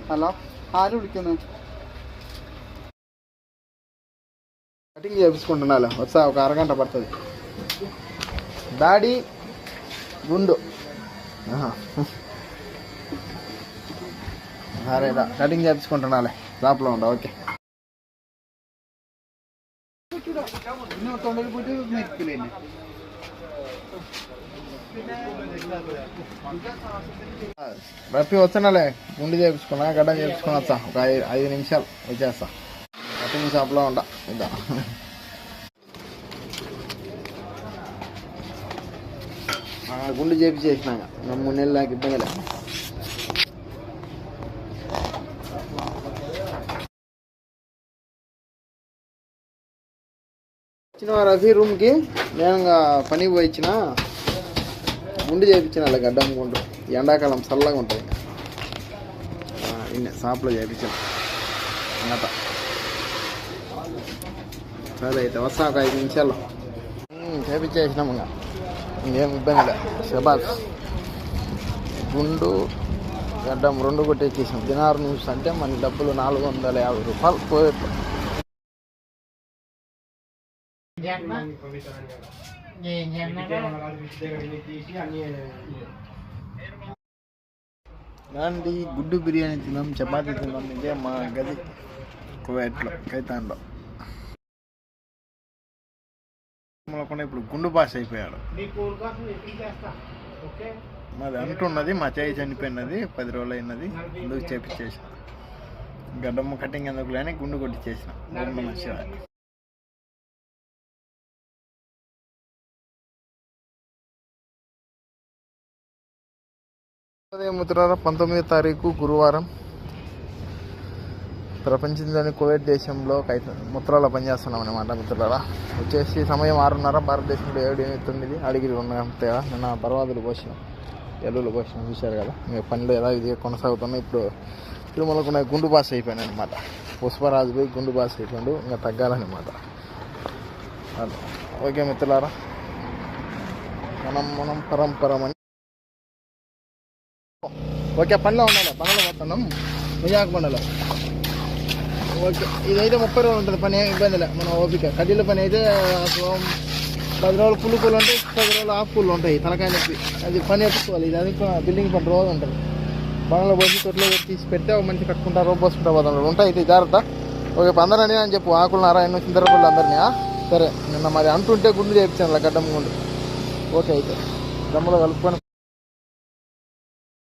Hello, ആര് വിളിക്കുന്നു? Cutting చేయించుకుంటున్నాను. వస్తా, ఒక అరగంట పడుతుంది. డాడీ గుండు సరేదా, కటింగ్ చేయించుకుంటున్నాలే, షాప్లో ఉండ. ఓకే. రప్పి వస్తున్నాలే, గుండు చేయించుకున్నా, గడ్డ చేయించుకుని వస్తా. ఒక 5 నిమిషాలు వచ్చేస్తా. కటింగ్ షాప్లో ఉండ. ఇద్దా గుండు చేయించేసినాక 3 నెలలు నాకు ఇబ్బంది లేదు. వచ్చిన రఫీ రూమ్కి నేను పని పోయి ఇచ్చిన, గుండు చేయించిన అలా గడ్డం గుండు. ఎండాకాలం చల్లగా ఉంటుంది. ఇన్న షాప్లో చేయించాను అన్నట. సరే అయితే వస్తా, ఒక 5 నిమిషాల్లో. చేయించేసినాము. ఇంకా ఇంకేం ఇబ్బంది లేదు. శబాస్ గుండు గడ్డం 2 కొట్టేసేసాం. 16 నిమిషం అంటే మన డబ్బులు 450 రూపాయలు పోయేట్లు. ఇలాంటి గుడ్డు బిర్యానీ తిన్నాం, చపాతీ తిన్నాం. ఇదే మా గది కువైట్లో, కైతాన్లో. ఇప్పుడు గుండు పాస్ అయిపోయాడు. మాది అంటున్నది, మా చేయి చనిపోయినది, 10 రోజులు అయినది. గుండు చేపించేసిన, గడ్డమ్మ కటింగ్ ఎందుకు లేని గుండు కొట్టించేసిన. మిత్రులారా, 19వ తారీఖు గురువారం. ప్రపంచంలోని కువైట్ దేశంలో ముత్రాలో పనిచేస్తున్నాం అన్నమాట మిత్రులారా. వచ్చేసి సమయం 6:30. భారతదేశంలో 7:09 అడిగిరి ఉన్నాం. నిన్న పర్వాదులు పోసినాం, ఎల్లులు పోసినాం, చూశారు కదా. ఇంకా పనులు ఎలా ఇది కొనసాగుతున్నాయి. ఇప్పుడు తిరుమలకు గుండు పాస్ అయిపోయాను అనమాట. పుష్పరాజు పోయి గుండు పాస్ అయిపోయాడు, ఇంకా తగ్గాలన్నమాట. ఓకే మిత్రులారా, మనం పరంపరమని ఓకే. పనిలో ఉండాలి, పనులు పోతున్నాం విజాక పండుగలో. ఓకే, ఇదైతే 30 రోజులు ఉంటుంది పని, ఏం ఇబ్బంది లేదు. మన ఓపిక. కడ్డీల పని అయితే 10 రోజులు ఫుల్ కూలు ఉంటాయి, 10 రోజులు హాఫ్ కూలు ఉంటాయి. తలకాయ నొప్పి, అది పని ఎత్తుకోవాలి. ఇది అది బిల్డింగ్ పని రోజు ఉంటుంది. బంగ్లా పోసి తొట్లో తీసి పెడితే ఒక మంచి కట్టుకుంటారు, రోజు పోసుకుంటా పోతాడు. ఉంటాయి ఇది జాగ్రత్త. ఓకే, అందరూ అని చెప్పు, ఆకులు నారాయణ చింతరపల్లి అందరినీ. సరే, నిన్న మరి అంటుంటే గుండు చేయించాను, గడ్డం గుండు. ఓకే, అయితే దమ్ములో కలుపుకొని